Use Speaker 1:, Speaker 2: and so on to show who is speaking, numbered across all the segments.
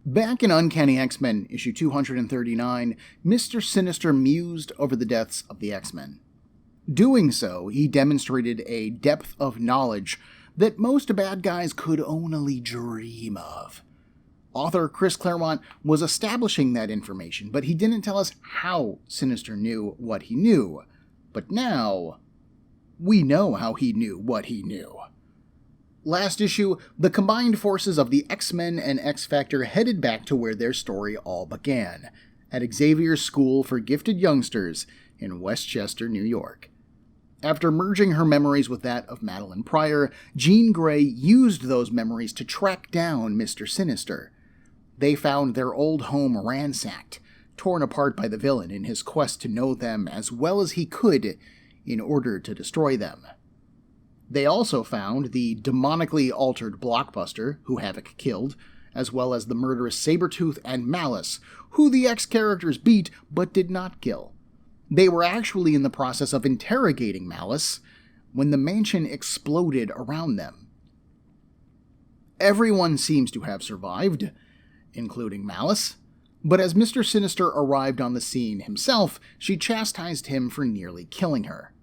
Speaker 1: Back in Uncanny X-Men issue 239, Mr. Sinister mused over the deaths of the X-Men. Doing so, he demonstrated a depth of knowledge that most bad guys could only dream of. Author Chris Claremont was establishing that information, but he didn't tell us how Sinister knew what he knew. But now, we know how he knew what he knew. Last issue, the combined forces of the X-Men and X-Factor headed back to where their story all began, at Xavier's School for Gifted Youngsters in Westchester, New York. After merging her memories with that of Madeline Pryor, Jean Grey used those memories to track down Mr. Sinister. They found their old home ransacked, torn apart by the villain in his quest to know them as well as he could in order to destroy them. They also found the demonically altered Blockbuster, who Havoc killed, as well as the murderous Sabretooth and Malice, who the X-characters beat but did not kill. They were actually in the process of interrogating Malice when the mansion exploded around them. Everyone seems to have survived, including Malice, but as Mr. Sinister arrived on the scene himself, she chastised him for nearly killing her.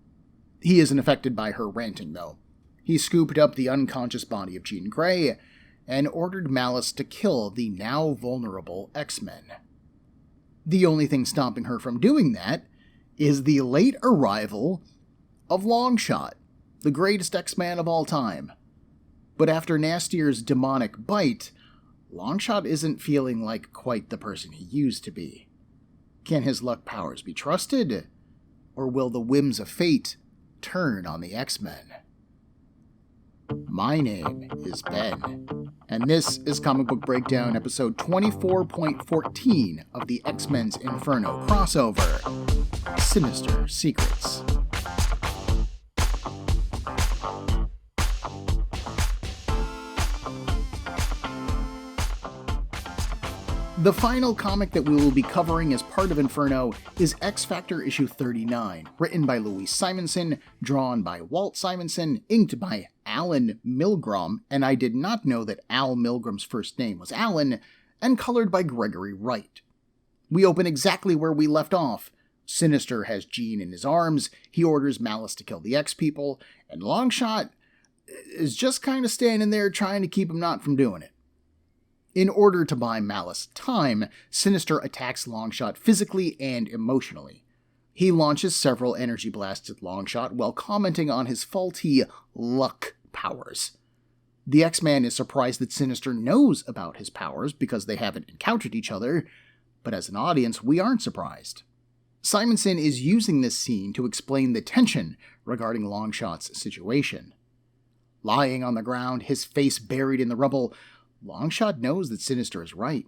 Speaker 1: He isn't affected by her ranting, though. He scooped up the unconscious body of Jean Grey and ordered Malice to kill the now vulnerable X-Men. The only thing stopping her from doing that is the late arrival of Longshot, the greatest X-Man of all time. But after Nastier's demonic bite, Longshot isn't feeling like quite the person he used to be. Can his luck powers be trusted? Or will the whims of fate turn on the X-Men? My name is Ben, and this is Comic Book Breakdown episode 24.14 of the X-Men's Inferno crossover, Sinister Secrets. The final comic that we will be covering as part of Inferno is X-Factor issue 39, written by Louise Simonson, drawn by Walt Simonson, inked by Alan Milgrom, and I did not know that Al Milgrom's first name was Alan, and colored by Gregory Wright. We open exactly where we left off. Sinister has Jean in his arms, he orders Malice to kill the X-people, and Longshot is just kind of standing there trying to keep him not from doing it. In order to buy Malice time, Sinister attacks Longshot physically and emotionally. He launches several energy blasts at Longshot while commenting on his faulty luck powers. The X-Man is surprised that Sinister knows about his powers because they haven't encountered each other, but as an audience, we aren't surprised. Simonson is using this scene to explain the tension regarding Longshot's situation. Lying on the ground, his face buried in the rubble, Longshot knows that Sinister is right.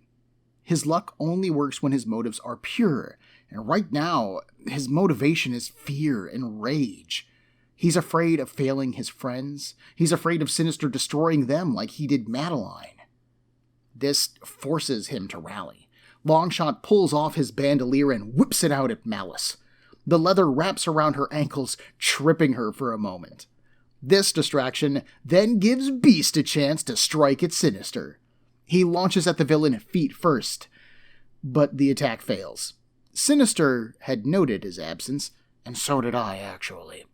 Speaker 1: His luck only works when his motives are pure, and right now, his motivation is fear and rage. He's afraid of failing his friends. He's afraid of Sinister destroying them like he did Madeline. This forces him to rally. Longshot pulls off his bandolier and whips it out at Malice. The leather wraps around her ankles, tripping her for a moment. This distraction then gives Beast a chance to strike at Sinister. He launches at the villain feet first, but the attack fails. Sinister had noted his absence, and so did I, actually.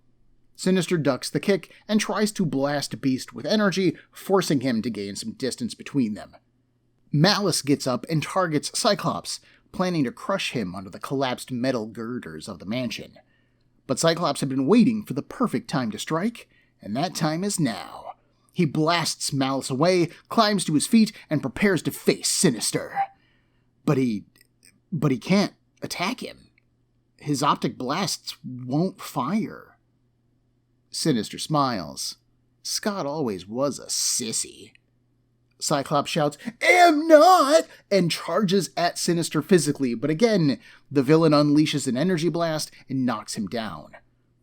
Speaker 1: Sinister ducks the kick and tries to blast Beast with energy, forcing him to gain some distance between them. Malice gets up and targets Cyclops, planning to crush him under the collapsed metal girders of the mansion. But Cyclops had been waiting for the perfect time to strike, and that time is now. He blasts Malice away, climbs to his feet, and prepares to face Sinister. But he can't attack him. His optic blasts won't fire. Sinister smiles. Scott always was a sissy. Cyclops shouts, "Am not!" and charges at Sinister physically, but again, the villain unleashes an energy blast and knocks him down.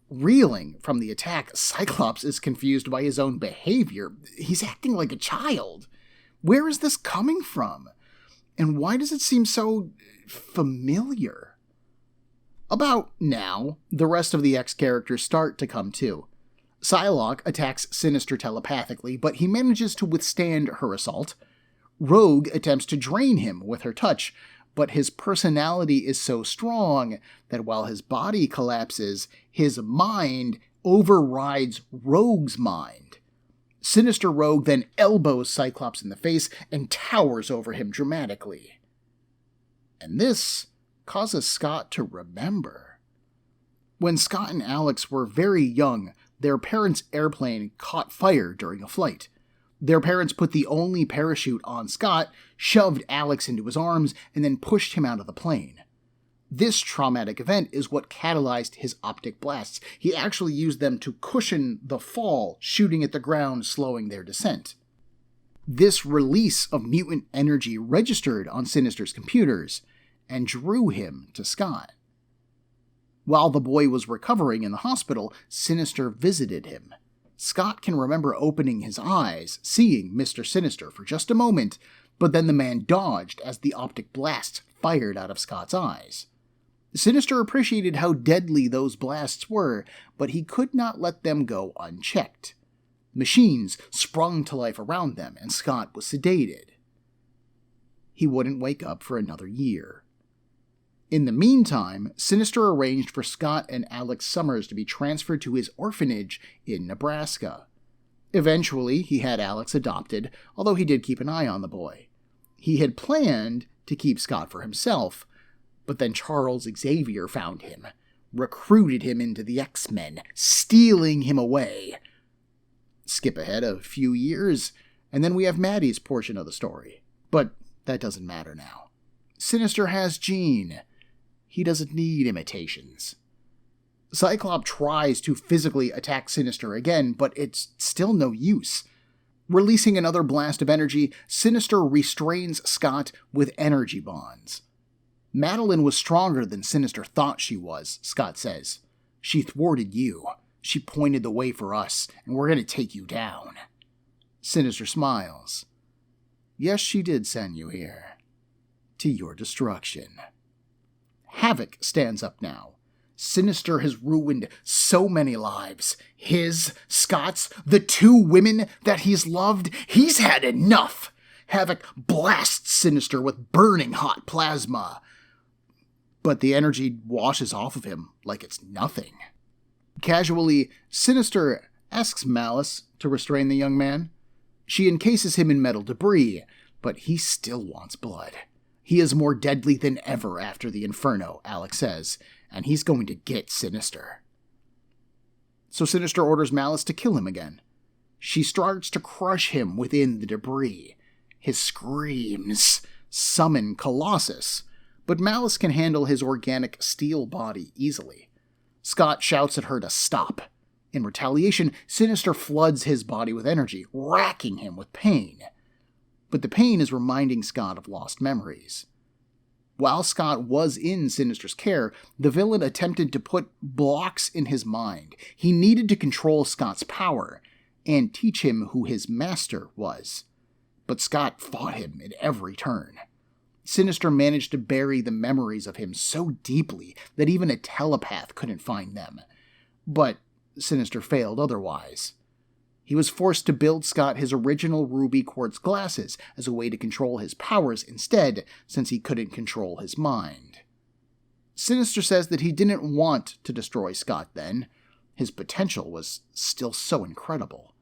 Speaker 1: Reeling from the attack, Cyclops is confused by his own behavior. He's acting like a child. Where is this coming from? And why does it seem so familiar? About now, the rest of the X characters start to come to. Psylocke attacks Sinister telepathically, but he manages to withstand her assault. Rogue attempts to drain him with her touch, but his personality is so strong that while his body collapses, his mind overrides Rogue's mind. Sinister Rogue then elbows Cyclops in the face and towers over him dramatically. And this causes Scott to remember. When Scott and Alex were very young, their parents' airplane caught fire during a flight. Their parents put the only parachute on Scott, shoved Alex into his arms, and then pushed him out of the plane. This traumatic event is what catalyzed his optic blasts. He actually used them to cushion the fall, shooting at the ground, slowing their descent. This release of mutant energy registered on Sinister's computers and drew him to Scott. While the boy was recovering in the hospital, Sinister visited him. Scott can remember opening his eyes, seeing Mr. Sinister for just a moment, but then the man dodged as the optic blasts fired out of Scott's eyes. Sinister appreciated how deadly those blasts were, but he could not let them go unchecked. Machines sprung to life around them, and Scott was sedated. He wouldn't wake up for another year. In the meantime, Sinister arranged for Scott and Alex Summers to be transferred to his orphanage in Nebraska. Eventually, he had Alex adopted, although he did keep an eye on the boy. He had planned to keep Scott for himself, but then Charles Xavier found him, recruited him into the X-Men, stealing him away. Skip ahead a few years, and then we have Maddie's portion of the story. But that doesn't matter now. Sinister has Jean. He doesn't need imitations. Cyclops tries to physically attack Sinister again, but it's still no use. Releasing another blast of energy, Sinister restrains Scott with energy bonds. Madeline was stronger than Sinister thought she was, Scott says. She thwarted you. She pointed the way for us, and we're going to take you down. Sinister smiles. Yes, she did send you here. To your destruction. Havoc stands up now. Sinister has ruined so many lives. His, Scott's, the two women that he's loved. He's had enough. Havoc blasts Sinister with burning hot plasma. But the energy washes off of him like it's nothing. Casually, Sinister asks Malice to restrain the young man. She encases him in metal debris, but he still wants blood. He is more deadly than ever after the Inferno, Alex says, and he's going to get Sinister. So Sinister orders Malice to kill him again. She starts to crush him within the debris. His screams summon Colossus, but Malice can handle his organic steel body easily. Scott shouts at her to stop. In retaliation, Sinister floods his body with energy, racking him with pain. But the pain is reminding Scott of lost memories. While Scott was in Sinister's care, the villain attempted to put blocks in his mind. He needed to control Scott's power and teach him who his master was. But Scott fought him at every turn. Sinister managed to bury the memories of him so deeply that even a telepath couldn't find them. But Sinister failed otherwise. He was forced to build Scott his original ruby quartz glasses as a way to control his powers instead, since he couldn't control his mind. Sinister says that he didn't want to destroy Scott then. His potential was still so incredible.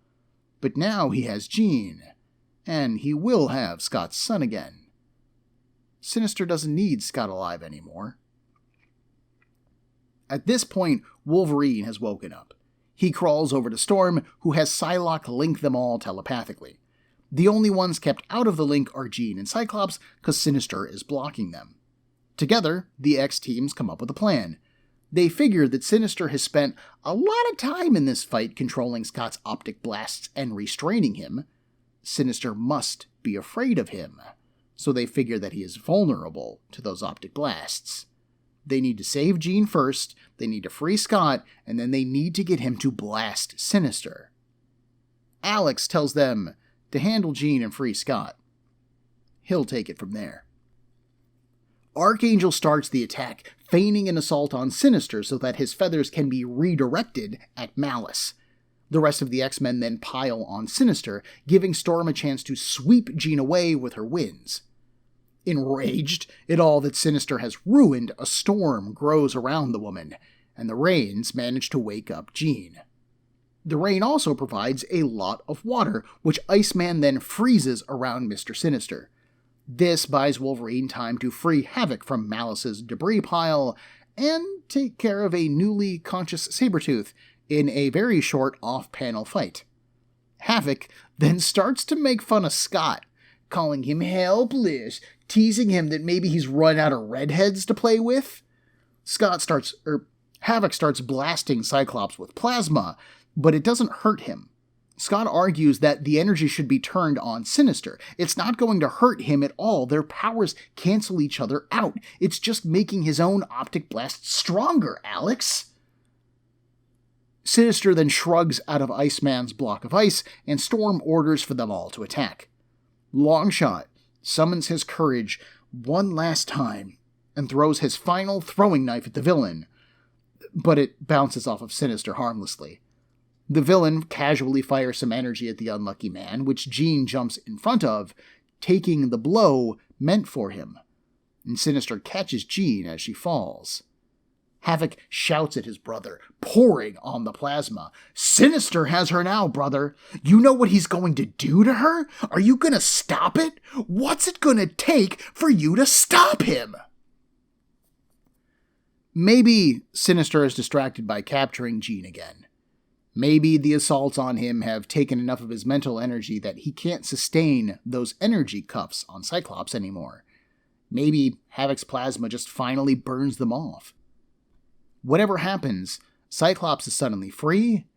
Speaker 1: But now he has Jean, and he will have Scott's son again. Sinister doesn't need Scott alive anymore. At this point, Wolverine has woken up. He crawls over to Storm, who has Psylocke link them all telepathically. The only ones kept out of the link are Jean and Cyclops, because Sinister is blocking them. Together, the X-teams come up with a plan. They figure that Sinister has spent a lot of time in this fight controlling Scott's optic blasts and restraining him. Sinister must be afraid of him, so they figure that he is vulnerable to those optic blasts. They need to save Jean first, they need to free Scott, and then they need to get him to blast Sinister. Alex tells them to handle Jean and free Scott. He'll take it from there. Archangel starts the attack, feigning an assault on Sinister so that his feathers can be redirected at Malice. The rest of the X-Men then pile on Sinister, giving Storm a chance to sweep Jean away with her winds. Enraged at all that Sinister has ruined, a storm grows around the woman, and the rains manage to wake up Jean. The rain also provides a lot of water, which Iceman then freezes around Mr. Sinister. This buys Wolverine time to free Havoc from Malice's debris pile and take care of a newly conscious Sabretooth in a very short off-panel fight. Havoc then starts to make fun of Scott, calling him helpless, teasing him that maybe he's run out of redheads to play with. Havoc starts blasting Cyclops with plasma, but it doesn't hurt him. Scott argues that the energy should be turned on Sinister. It's not going to hurt him at all. Their powers cancel each other out. It's just making his own optic blast stronger, Alex. Sinister then shrugs out of Iceman's block of ice, and Storm orders for them all to attack. Longshot summons his courage one last time and throws his final throwing knife at the villain, but it bounces off of Sinister harmlessly. The villain casually fires some energy at the unlucky man, which Jean jumps in front of, taking the blow meant for him, and Sinister catches Jean as she falls. Havoc shouts at his brother, pouring on the plasma. "Sinister has her now, brother. You know what he's going to do to her? Are you going to stop it? What's it going to take for you to stop him?" Maybe Sinister is distracted by capturing Jean again. Maybe the assaults on him have taken enough of his mental energy that he can't sustain those energy cuffs on Cyclops anymore. Maybe Havoc's plasma just finally burns them off. Whatever happens, Cyclops is suddenly free,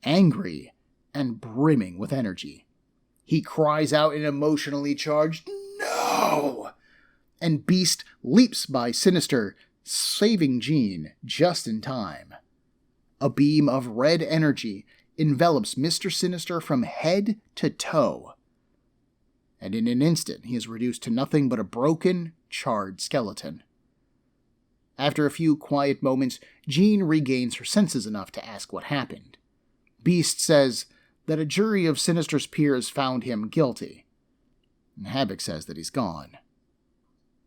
Speaker 1: angry, and brimming with energy. He cries out in emotionally charged, "No!" And Beast leaps by Sinister, saving Jean just in time. A beam of red energy envelops Mr. Sinister from head to toe. And in an instant, he is reduced to nothing but a broken, charred skeleton. After a few quiet moments, Jean regains her senses enough to ask what happened. Beast says that a jury of Sinister's peers found him guilty. And Havoc says that he's gone.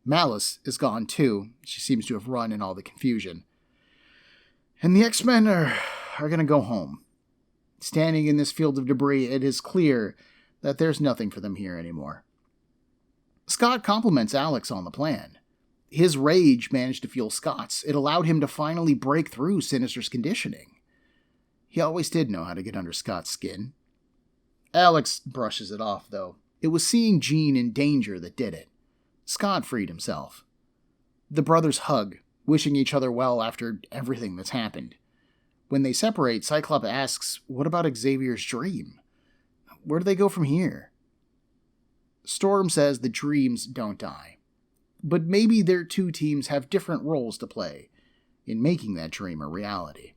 Speaker 1: Malice is gone too. She seems to have run in all the confusion. And the X-Men are going to go home. Standing in this field of debris, it is clear that there's nothing for them here anymore. Scott compliments Alex on the plan. His rage managed to fuel Scott's. It allowed him to finally break through Sinister's conditioning. He always did know how to get under Scott's skin. Alex brushes it off, though. It was seeing Jean in danger that did it. Scott freed himself. The brothers hug, wishing each other well after everything that's happened. When they separate, Cyclops asks, "What about Xavier's dream? Where do they go from here?" Storm says the dreams don't die. But maybe their two teams have different roles to play in making that dream a reality.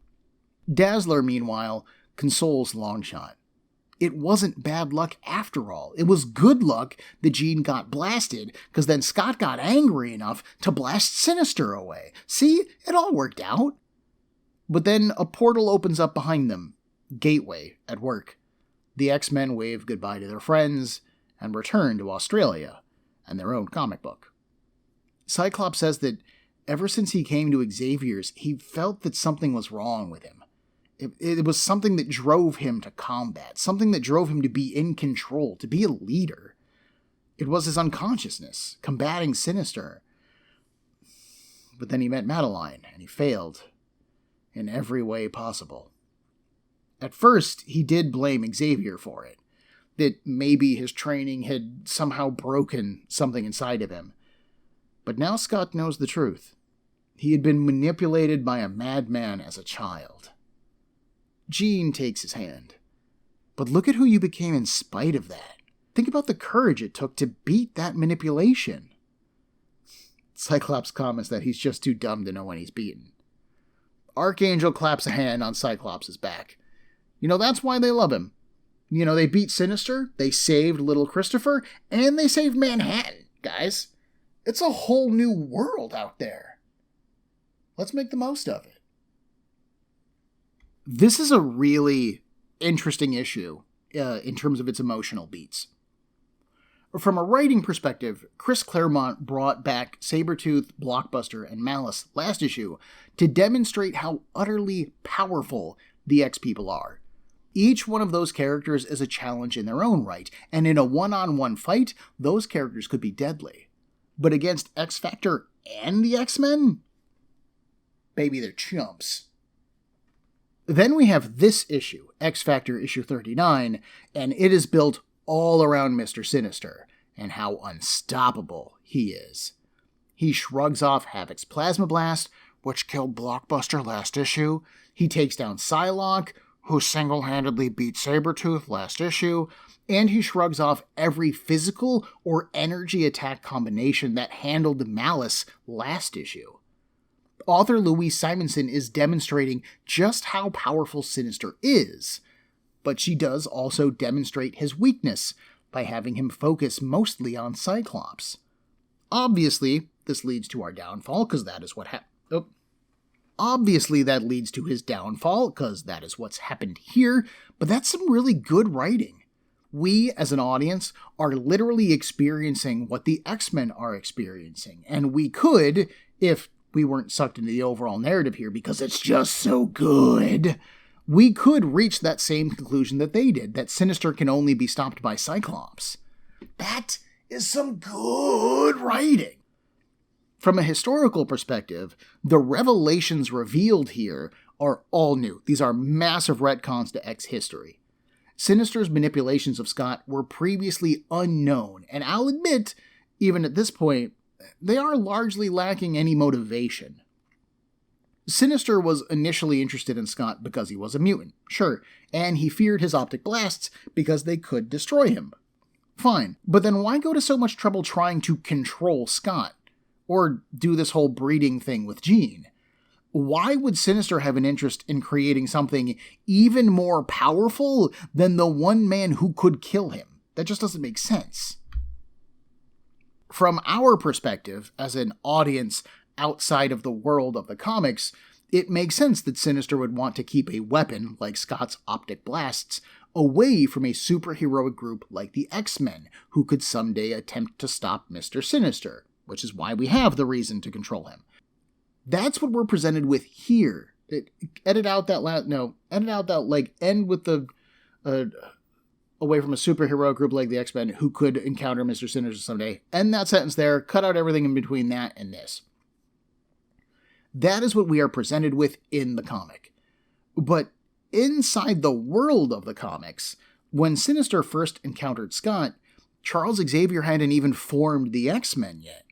Speaker 1: Dazzler, meanwhile, consoles Longshot. It wasn't bad luck after all. It was good luck that Jean got blasted, because then Scott got angry enough to blast Sinister away. See? It all worked out. But then a portal opens up behind them. Gateway at work. The X-Men wave goodbye to their friends and return to Australia and their own comic book. Cyclops says that ever since he came to Xavier's, he felt that something was wrong with him. It was something that drove him to combat, something that drove him to be in control, to be a leader. It was his unconsciousness, combating Sinister. But then he met Madeline, and he failed in every way possible. At first, he did blame Xavier for it, that maybe his training had somehow broken something inside of him. But now Scott knows the truth. He had been manipulated by a madman as a child. Jean takes his hand. But look at who you became in spite of that. Think about the courage it took to beat that manipulation. Cyclops comments that he's just too dumb to know when he's beaten. Archangel claps a hand on Cyclops' back. That's why they love him. They beat Sinister, they saved little Christopher, and they saved Manhattan, guys. It's a whole new world out there. Let's make the most of it. This is a really interesting issue in terms of its emotional beats. From a writing perspective, Chris Claremont brought back Sabretooth, Blockbuster, and Malice last issue to demonstrate how utterly powerful the X-People are. Each one of those characters is a challenge in their own right, and in a one-on-one fight, those characters could be deadly. But against X-Factor and the X-Men? Baby, they're chumps. Then we have this issue, X-Factor issue 39, and it is built all around Mr. Sinister, and how unstoppable he is. He shrugs off Havoc's Plasma Blast, which killed Blockbuster last issue. He takes down Psylocke, who single-handedly beat Sabretooth last issue, and he shrugs off every physical or energy attack combination that handled Malice last issue. Author Louise Simonson is demonstrating just how powerful Sinister is, but she does also demonstrate his weakness by having him focus mostly on Cyclops. Obviously, this leads to our downfall, because that is what Obviously, that leads to his downfall, because that is what's happened here, but that's some really good writing. We, as an audience, are literally experiencing what the X-Men are experiencing, and we could, if we weren't sucked into the overall narrative here, because it's just so good, we could reach that same conclusion that they did, that Sinister can only be stopped by Cyclops. That is some good writing. From a historical perspective, the revelations revealed here are all new. These are massive retcons to X history. Sinister's manipulations of Scott were previously unknown, and I'll admit, even at this point, they are largely lacking any motivation. Sinister was initially interested in Scott because he was a mutant, sure, and he feared his optic blasts because they could destroy him. Fine, but then why go to so much trouble trying to control Scott? Or do this whole breeding thing with Jean? Why would Sinister have an interest in creating something even more powerful than the one man who could kill him? That just doesn't make sense. From our perspective, as an audience outside of the world of the comics, it makes sense that Sinister would want to keep a weapon, like Scott's optic blasts, away from a superheroic group like the X-Men, who could someday attempt to stop Mr. Sinister, which is why we have the reason to control him. That's what we're presented with here. Edit out that, end with the, away from a superhero group like the X-Men who could encounter Mr. Sinister someday. End that sentence there, cut out everything in between that and this. That is what we are presented with in the comic. But inside the world of the comics, when Sinister first encountered Scott, Charles Xavier hadn't even formed the X-Men yet.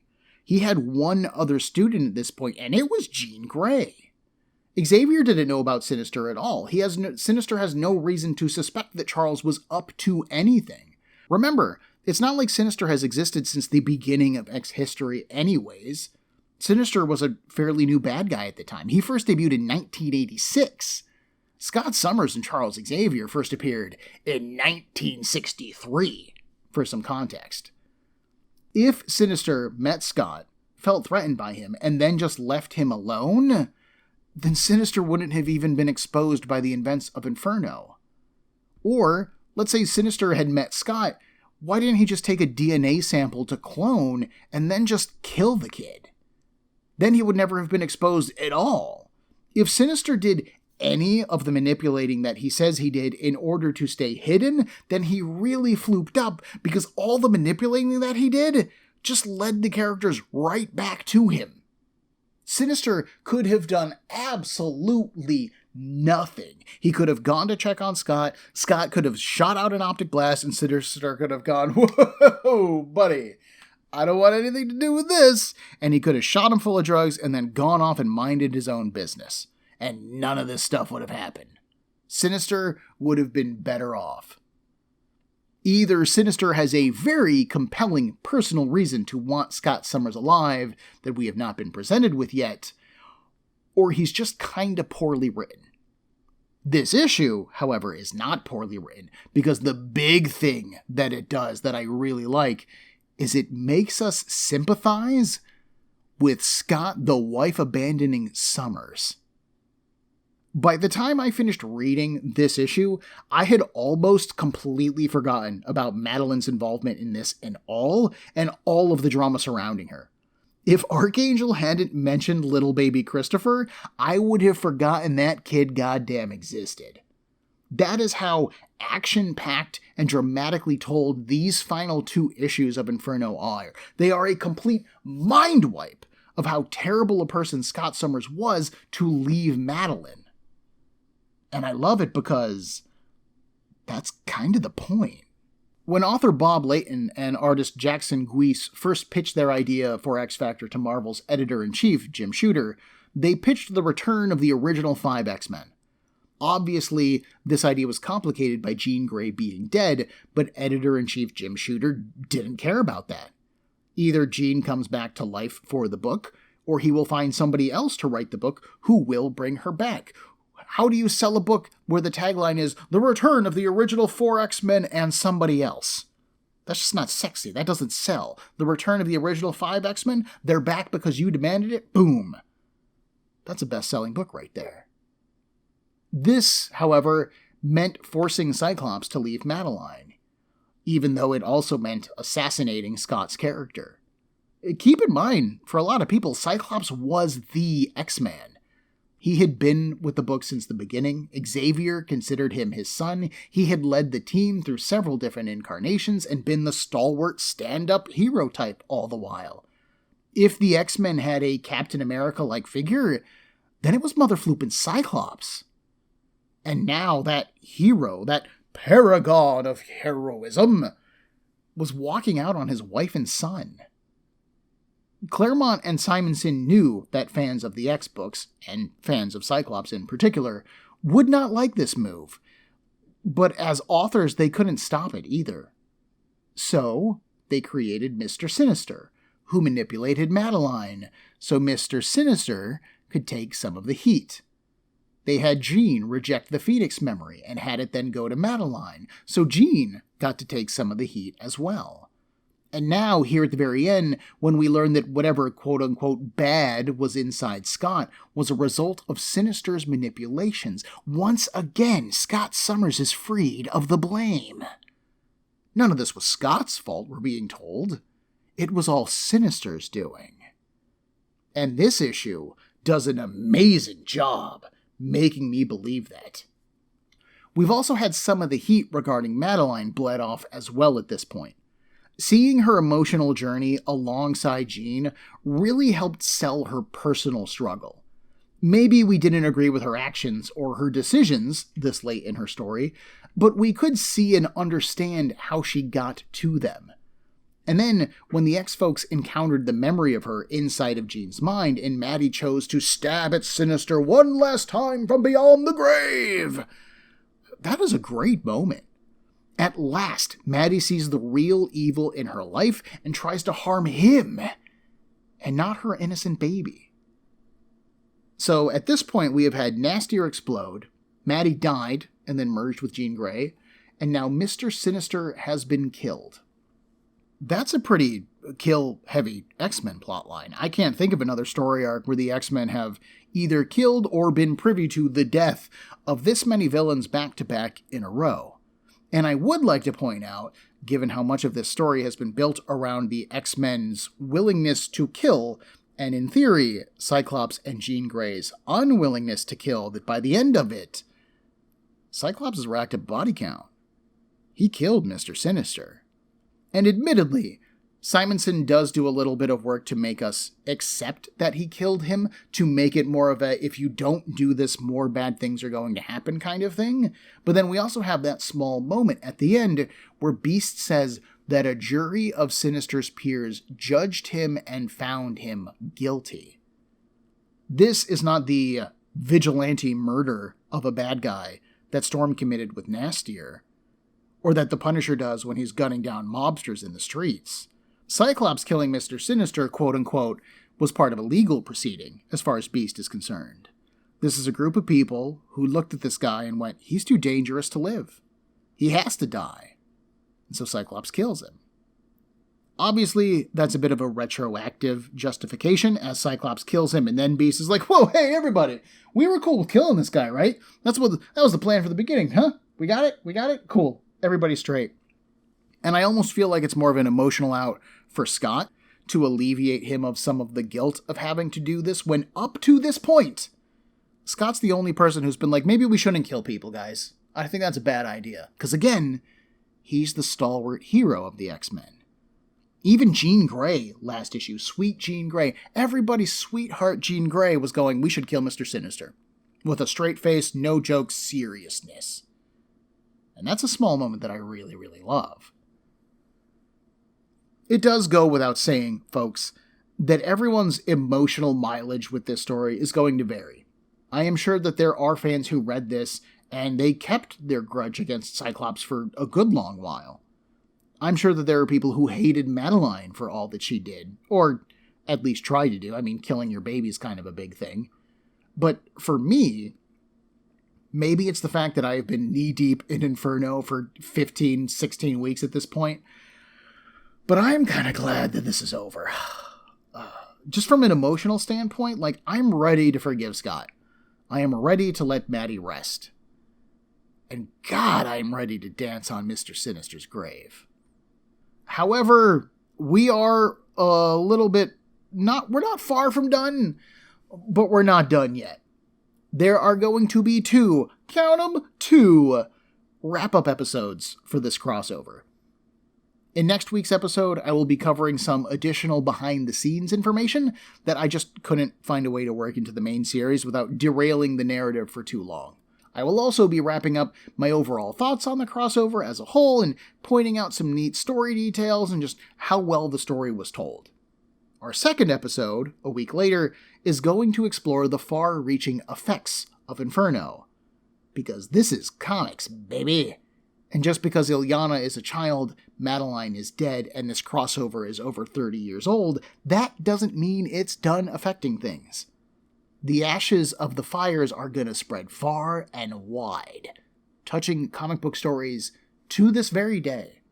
Speaker 1: He had one other student at this point, and it was Jean Grey. Xavier didn't know about Sinister at all. Sinister has no reason to suspect that Charles was up to anything. Remember, it's not like Sinister has existed since the beginning of X history anyways. Sinister was a fairly new bad guy at the time. He first debuted in 1986. Scott Summers and Charles Xavier first appeared in 1963, for some context. If Sinister met Scott, felt threatened by him, and then just left him alone, then Sinister wouldn't have even been exposed by the events of Inferno. Or, let's say Sinister had met Scott, why didn't he just take a DNA sample to clone and then just kill the kid? Then he would never have been exposed at all. If Sinister did any of the manipulating that he says he did in order to stay hidden, then he really flooped up, because all the manipulating that he did just led the characters right back to him. Sinister could have done absolutely nothing. He could have gone to check on Scott, Scott could have shot out an optic blast, and Sinister could have gone, "Whoa, buddy, I don't want anything to do with this," and he could have shot him full of drugs and then gone off and minded his own business. And none of this stuff would have happened. Sinister would have been better off. Either Sinister has a very compelling personal reason to want Scott Summers alive that we have not been presented with yet, or he's just kinda poorly written. This issue, however, is not poorly written, because the big thing that it does that I really like is it makes us sympathize with Scott the wife abandoning Summers. By the time I finished reading this issue, I had almost completely forgotten about Madeline's involvement in this and all of the drama surrounding her. If Archangel hadn't mentioned little baby Christopher, I would have forgotten that kid goddamn existed. That is how action-packed and dramatically told these final 2 issues of Inferno are. They are a complete mind wipe of how terrible a person Scott Summers was to leave Madeline. And I love it because that's kind of the point. When author Bob Layton and artist Jackson Guise first pitched their idea for X-Factor to Marvel's editor-in-chief, Jim Shooter, they pitched the return of the original 5 X-Men. Obviously, this idea was complicated by Jean Grey being dead, but editor-in-chief Jim Shooter didn't care about that. Either Jean comes back to life for the book, or he will find somebody else to write the book who will bring her back. How do you sell a book where the tagline is, "The return of the original 4 X-Men and somebody else"? That's just not sexy. That doesn't sell. The return of the original 5 X-Men, they're back because you demanded it, boom. That's a best-selling book right there. This, however, meant forcing Cyclops to leave Madeline, even though it also meant assassinating Scott's character. Keep in mind, for a lot of people, Cyclops was the X-Man. He had been with the book since the beginning. Xavier considered him his son. He had led the team through several different incarnations and been the stalwart, stand-up hero type all the while. If the X-Men had a Captain America-like figure, then it was Mother Floopin' Cyclops. And now that hero, that paragon of heroism, was walking out on his wife and son. Claremont and Simonson knew that fans of the X-books, and fans of Cyclops in particular, would not like this move. But as authors, they couldn't stop it either. So, they created Mr. Sinister, who manipulated Madeline, so Mr. Sinister could take some of the heat. They had Jean reject the Phoenix memory and had it then go to Madeline, so Jean got to take some of the heat as well. And now, here at the very end, when we learn that whatever quote-unquote bad was inside Scott was a result of Sinister's manipulations, once again, Scott Summers is freed of the blame. None of this was Scott's fault, we're being told. It was all Sinister's doing. And this issue does an amazing job making me believe that. We've also had some of the heat regarding Madeline bled off as well at this point. Seeing her emotional journey alongside Jean really helped sell her personal struggle. Maybe we didn't agree with her actions or her decisions this late in her story, but we could see and understand how she got to them. And then, when the X-Folks encountered the memory of her inside of Jean's mind, and Maddie chose to stab at Sinister one last time from beyond the grave, that is a great moment. At last, Maddie sees the real evil in her life and tries to harm him, and not her innocent baby. So, at this point, we have had Nastier explode, Maddie died and then merged with Jean Grey, and now Mr. Sinister has been killed. That's a pretty kill-heavy X-Men plotline. I can't think of another story arc where the X-Men have either killed or been privy to the death of this many villains back-to-back in a row. And I would like to point out, given how much of this story has been built around the X-Men's willingness to kill, and in theory, Cyclops and Jean Grey's unwillingness to kill, that by the end of it, Cyclops has racked a body count. He killed Mr. Sinister. And admittedly, Simonson does do a little bit of work to make us accept that he killed him, to make it more of a, if you don't do this, more bad things are going to happen kind of thing. But then we also have that small moment at the end where Beast says that a jury of Sinister's peers judged him and found him guilty. This is not the vigilante murder of a bad guy that Storm committed with Nastier, or that the Punisher does when he's gunning down mobsters in the streets. Cyclops killing Mr. Sinister, quote-unquote, was part of a legal proceeding, as far as Beast is concerned. This is a group of people who looked at this guy and went, he's too dangerous to live. He has to die. And so Cyclops kills him. Obviously, that's a bit of a retroactive justification, as Cyclops kills him, and then Beast is like, whoa, hey, everybody, we were cool with killing this guy, right? That was the plan for the beginning, huh? We got it? Cool. Everybody's straight. And I almost feel like it's more of an emotional out for Scott to alleviate him of some of the guilt of having to do this, when up to this point, Scott's the only person who's been like, maybe we shouldn't kill people, guys. I think that's a bad idea. Because again, he's the stalwart hero of the X-Men. Even Jean Grey, last issue, sweet Jean Grey, everybody's sweetheart Jean Grey was going, we should kill Mr. Sinister. With a straight face, no joke seriousness. And that's a small moment that I really, really love. It does go without saying, folks, that everyone's emotional mileage with this story is going to vary. I am sure that there are fans who read this and they kept their grudge against Cyclops for a good long while. I'm sure that there are people who hated Madeline for all that she did, or at least tried to do. I mean, killing your baby is kind of a big thing. But for me, maybe it's the fact that I have been knee-deep in Inferno for 15, 16 weeks at this point. But I'm kind of glad that this is over. Just from an emotional standpoint, like, I'm ready to forgive Scott. I am ready to let Maddie rest. And God, I'm ready to dance on Mr. Sinister's grave. However, we are a little bit we're not far from done, but we're not done yet. There are going to be two wrap-up episodes for this crossover. In next week's episode, I will be covering some additional behind-the-scenes information that I just couldn't find a way to work into the main series without derailing the narrative for too long. I will also be wrapping up my overall thoughts on the crossover as a whole and pointing out some neat story details and just how well the story was told. Our second episode, a week later, is going to explore the far-reaching effects of Inferno. Because this is comics, baby! And just because Illyana is a child, Madeline is dead, and this crossover is over 30 years old, that doesn't mean it's done affecting things. The ashes of the fires are going to spread far and wide, touching comic book stories to this very day.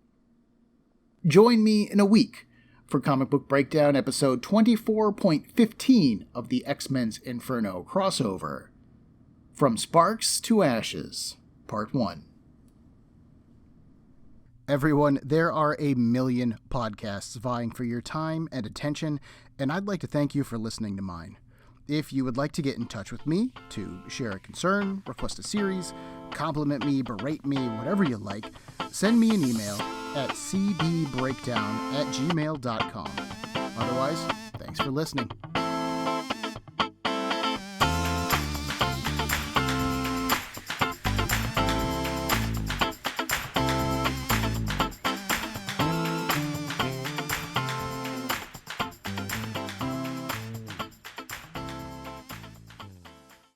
Speaker 1: Join me in a week for Comic Book Breakdown episode 24.15 of the X-Men's Inferno crossover. From Sparks to Ashes, Part 1. Everyone, there are a million podcasts vying for your time and attention, and I'd like to thank you for listening to mine. If you would like to get in touch with me to share a concern, request a series, compliment me, berate me, whatever you like, send me an email at cbbreakdown@gmail.com. Otherwise, thanks for listening.